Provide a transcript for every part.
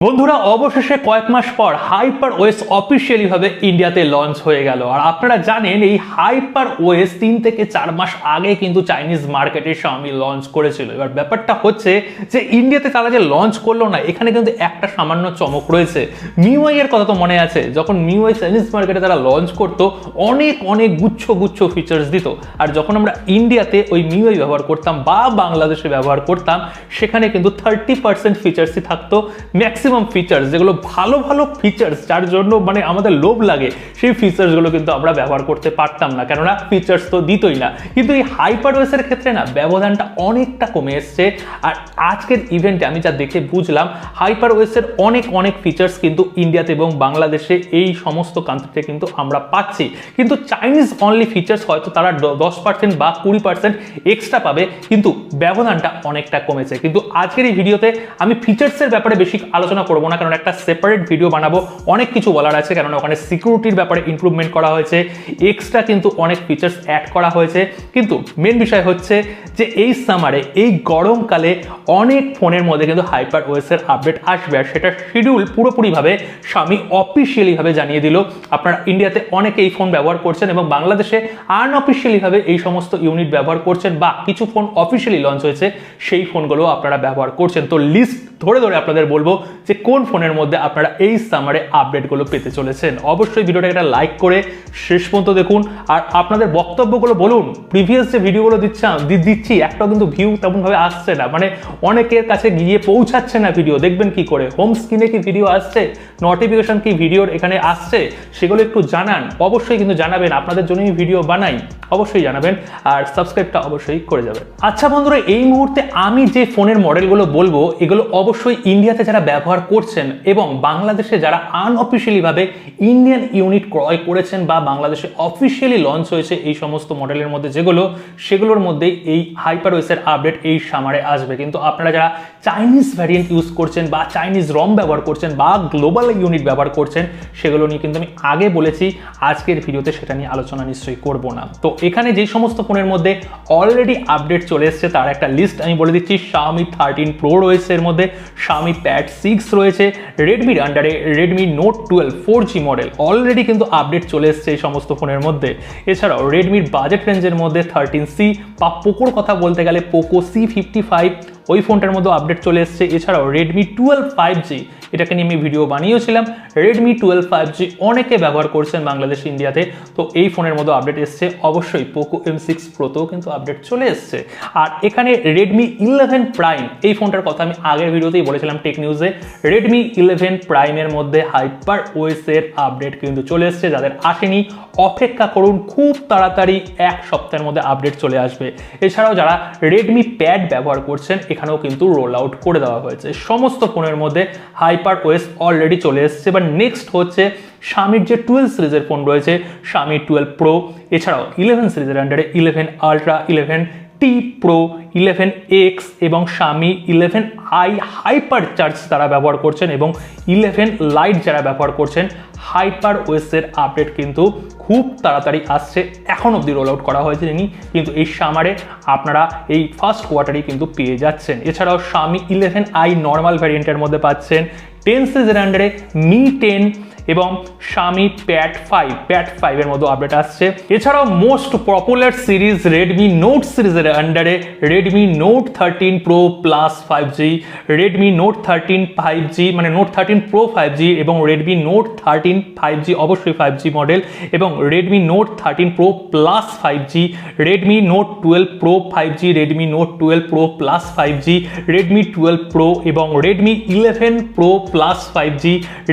বন্ধুরা অবশেষে কয়েক মাস পর HyperOS অফিসিয়ালি ভাবে ইন্ডিয়াতে লঞ্চ হয়ে গেল। আর আপনারা জানেন এই HyperOS 3 থেকে 4 মাস আগে কিন্তু চাইনিজ মার্কেটে Xiaomi লঞ্চ করেছিল। এবার ব্যাপারটা হচ্ছে যে ইন্ডিয়াতে তারা যে লঞ্চ করলো না, এখানে কিন্তু একটা সামান্য চমক রয়েছে। MIUI এর কথা তো মনে আছে, যখন MIUI চাইনিজ মার্কেটে তারা লঞ্চ করতো অনেক অনেক গুচ্ছ গুচ্ছ ফিচার্স দিত, আর যখন আমরা ইন্ডিয়াতে ওই MIUI ব্যবহার করতাম বা বাংলাদেশে ব্যবহার করতাম সেখানে কিন্তু 30% ফিচার্সই থাকতো। ম্যাক্সিমাম ফিচার্স যেগুলো ভালো ভালো ফিচার্স, যার জন্য মানে আমাদের লোভ লাগে, সেই ফিচার্সগুলো কিন্তু আমরা ব্যবহার করতে পারতাম না, কেননা ফিচার্স তো দিতই না। কিন্তু এই HyperOS এর ক্ষেত্রে না ব্যবধানটা অনেকটা কমে এসছে। আর আজকের ইভেন্টে আমি যা দেখে বুঝলাম HyperOS এর অনেক অনেক ফিচার্স কিন্তু ইন্ডিয়াতে এবং বাংলাদেশে এই সমস্ত কান্ট্রিতে কিন্তু আমরা পাচ্ছি, কিন্তু চাইনিজ অনলি ফিচার্স হয়তো তারা 10% বা 20% এক্সট্রা পাবে, কিন্তু ব্যবধানটা অনেকটা কমেছে। কিন্তু আজকের এই ভিডিওতে আমি ফিচার্সের ব্যাপারে বেশি আলোচনা করবো না, কারণ একটা সেপারেট ভিডিও বানাবো, অনেক কিছু বলার আছে, কারণ ওখানে সিকিউরিটির ব্যাপারে ইমপ্রুভমেন্ট করা হয়েছে, এক্সট্রা কিন্তু অনেক ফিচার্স অ্যাড করা হয়েছে। কিন্তু মেন বিষয় হচ্ছে যে এই সামারে এই গরমকালে অনেক ফোনের মধ্যে কিন্তু HyperOS এর আপডেট আসবে, আর সেটা শিডিউল পুরোপুরিভাবে Xiaomi অফিসিয়ালি ভাবে জানিয়ে দিল। আপনারা ইন্ডিয়াতে অনেকে এই ফোন ব্যবহার করছেন এবং বাংলাদেশে আনঅফিসিয়ালি ভাবে এই সমস্ত ইউনিট ব্যবহার করছেন, বা কিছু ফোন অফিসিয়ালি লঞ্চ হয়েছে সেই ফোনগুলো আপনারা ব্যবহার করছেন। তো লিস্ট ধরে ধরে আপনাদের বলবো যে কোন ফোনের মধ্যে আপনারা এই সামারে আপডেটগুলো পেতে চলেছেন। অবশ্যই ভিডিওটাকে একটা লাইক করে শেষ পর্যন্ত দেখুন, আর আপনাদের বক্তব্যগুলো বলুন। প্রিভিয়াস যে ভিডিওগুলো দিচ্ছি একটাও কিন্তু ভিউ তেমনভাবে আসছে না, মানে অনেকের কাছে গিয়ে পৌঁছাচ্ছে না ভিডিও। দেখবেন কি করে, হোম স্ক্রিনে কি ভিডিও আসছে, নোটিফিকেশন কি ভিডিওর এখানে আসছে, সেগুলো একটু জানান। অবশ্যই কিন্তু জানাবেন, আপনাদের জন্যই ভিডিও বানাই, অবশ্যই জানাবেন, আর সাবস্ক্রাইবটা অবশ্যই করে যাবেন। আচ্ছা বন্ধুরা, এই মুহূর্তে আমি যে ফোনের মডেলগুলো বলবো এগুলো অবশ্যই ইন্ডিয়াতে যারা ব্যবহার করছেন এবং বাংলাদেশে যারা আনঅফিসিয়ালি ভাবে ইন্ডিয়ান ইউনিট ক্রয় করেছেন বা বাংলাদেশে অফিসিয়ালি লঞ্চ হয়েছে এই সমস্ত মডেলের মধ্যে সেগুলোর মধ্যেই এই HyperOS এর আপডেট এই সামারে আসবে। কিন্তু আপনারা যারা চাইনিজ ভ্যারিয়েন্ট ইউজ করছেন বা চাইনিজ রম ব্যবহার করছেন বা গ্লোবাল ইউনিট ব্যবহার করছেন, সেগুলো নিয়ে কিন্তু আমি আগে বলেছি, আজকের ভিডিওতে সেটা নিয়ে আলোচনা নিশ্চয়ই করব না। তো এখানে যে সমস্ত ফোনের মধ্যে অলরেডি আপডেট চলে এসছে তার একটা লিস্ট আমি বলে দিচ্ছি। Xiaomi 13 Pro রয়েছে এর মধ্যে, Xiaomi Pad 6 রয়েছে, রেডমির আন্ডারে Redmi Note 12 4G model already কিন্তু আপডেট চলে এসছে এই সমস্ত ফোনের মধ্যে। এছাড়াও রেডমির বাজেট রেঞ্জের মধ্যে 13C বা পোকোর কথা বলতে গেলে পোকো C55 ওই ফোনটার মধ্যে আপডেট চলে এসছে। এছাড়াও Redmi 12 5G, এটাকে নিয়ে আমি ভিডিও বানিয়েছিলাম। Redmi 12 5G অনেকে ব্যবহার করছেন বাংলাদেশ ইন্ডিয়াতে, তো এই ফোনের মধ্যে আপডেট এসছে। অবশ্যই পোকো M6 Proতেও কিন্তু আপডেট চলে এসছে। আর এখানে Redmi 11 Prime, এই ফোনটার কথা আমি আগের ভিডিওতেই বলেছিলাম টেক নিউজে। Redmi 11 Prime এর মধ্যে HyperOS এর আপডেট কিন্তু চলে এসছে। যাদের আসেনি অপেক্ষা করুন, খুব তাড়াতাড়ি এক সপ্তাহের মধ্যে আপডেট চলে আসবে। এছাড়াও যারা Redmi Pad ব্যবহার করছেন এখানেও কিন্তু রোল আউট করে দেওয়া হয়েছে। সমস্ত ফোনের মধ্যে HyperOS অলরেডি চলে এসছে। এবার নেক্সট হচ্ছে Xiaomi যে 12 সিরিজের ফোন রয়েছে, Xiaomi 12 Pro, এছাড়াও 11 সিরিজের আন্ডারে 11 Ultra, 11T Pro, 11X এবং Xiaomi 11i হাইপারচার্জ তারা ব্যবহার করছেন, এবং 11 Lite যারা ব্যবহার করছেন। HyperOS এর আপডেট কিন্তু খুব তাড়াতাড়ি আসছে, এখন অবধি রোল আউট করা হয়েছে কিন্তু এই সামারে আপনারা এই ফার্স্ট কোয়ার্টারেই কিন্তু পেয়ে যাচ্ছেন। এছাড়াও Xiaomi 11i নর্মাল ভ্যারিয়েন্টের মধ্যে পাচ্ছেন। 10 সিরিজের আন্ডারে Mi 10 এবং Xiaomi Pad 5 এর মধ্যে আপডেট আসছে। এছাড়াও most popular series Redmi Note সিরিজের আন্ডারে Redmi Note 13 Pro Plus 5G, Redmi Note 13 5G মানে Note 13 Pro 5G এবং Redmi Note 13 5G অবশ্যই 5G মডেল, এবং Redmi Note 13 Pro Plus 5G, Redmi Note 12 Pro 5G, Redmi Note 12 Pro Plus 5G, Redmi 12 Pro এবং Redmi 11 Pro Plus 5G,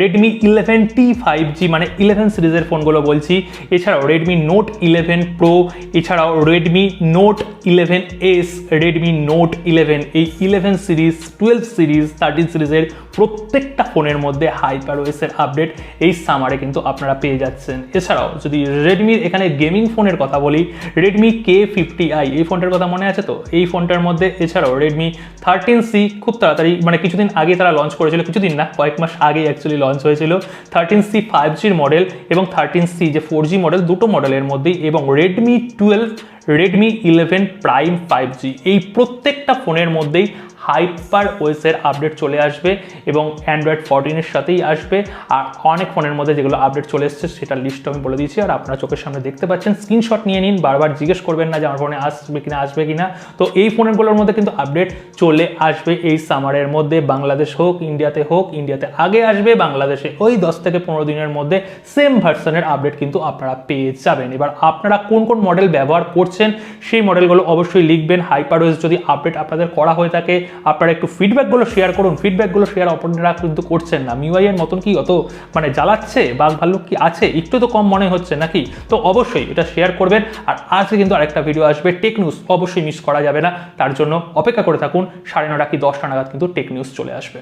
Redmi 11T 5G মানে 11 সিরিজের ফোনগুলো বলছি। এছাড়াও Redmi Note 11 Pro, এছাড়াও Redmi Note 11S, Redmi Note 11, এই 11 series, 12 series, 13 সিরিজের প্রত্যেকটা ফোনের মধ্যে HyperOS এর আপডেট এই সামারে কিন্তু আপনারা পেয়ে যাচ্ছেন। এছাড়াও যদি রেডমির এখানে গেমিং ফোনের কথা বলি, Redmi K50i এই ফোনটার কথা মনে আছে তো, এই ফোনটার মধ্যে। এছাড়াও Redmi 13C খুব তাড়াতাড়ি মানে কিছুদিন আগে তারা লঞ্চ করেছিল, কিছুদিন না কয়েক মাস আগে অ্যাকচুয়ালি লঞ্চ হয়েছিল। 13C 5Gর মডেল এবং 13C যে 4G মডেল, দুটো মডেলের মধ্যেই, এবং Redmi 12, Redmi 11 Prime 5G এই প্রত্যেকটা ফোনের মধ্যেই হাইপার ওএসের আপডেট চলে আসবে এবং অ্যান্ড্রয়েড 14-এর সাথেই আসবে। আর অনেক ফোনের মধ্যে যেগুলো আপডেট চলে এসছে সেটার লিস্ট আমি বলে দিয়েছি, আর আপনারা চোখের সামনে দেখতে পাচ্ছেন। স্ক্রিনশট নিয়ে নিন, বারবার জিজ্ঞেস করবেন না যে আমার ফোনে আসবে কিনা। তো এই ফোনগুলোর মধ্যে কিন্তু আপডেট চলে আসবে এই সামারের মধ্যে। বাংলাদেশ হোক ইন্ডিয়াতে আগে আসবে, বাংলাদেশে ওই 10 থেকে 15 দিনের মধ্যে সেম ভার্সনের আপডেট কিন্তু আপনারা পেয়ে যাবেন। এবার আপনারা কোন কোন মডেল ব্যবহার করছেন সেই মডেলগুলো অবশ্যই লিখবেন। হাইপারওএস যদি আপডেট আপনাদের করা হয়ে থাকে আপনারা একটু ফিডব্যাকগুলো শেয়ার করুন। ফিডব্যাকগুলো শেয়ার আপনারা কিন্তু করছেন না। MIUI এর মতন কি অত জ্বালাচ্ছে, বাঘ ভাল্লুক কি আছে, একটু তো কম মনে হচ্ছে নাকি? তো অবশ্যই এটা শেয়ার করবেন। আর আজকে কিন্তু আরেকটা ভিডিও আসবে টেক নিউজ, অবশ্যই মিস করা যাবে না। তার জন্য অপেক্ষা করে থাকুন, 9:30 কি 10টা নাগাদ কিন্তু টেক নিউজ চলে আসবে।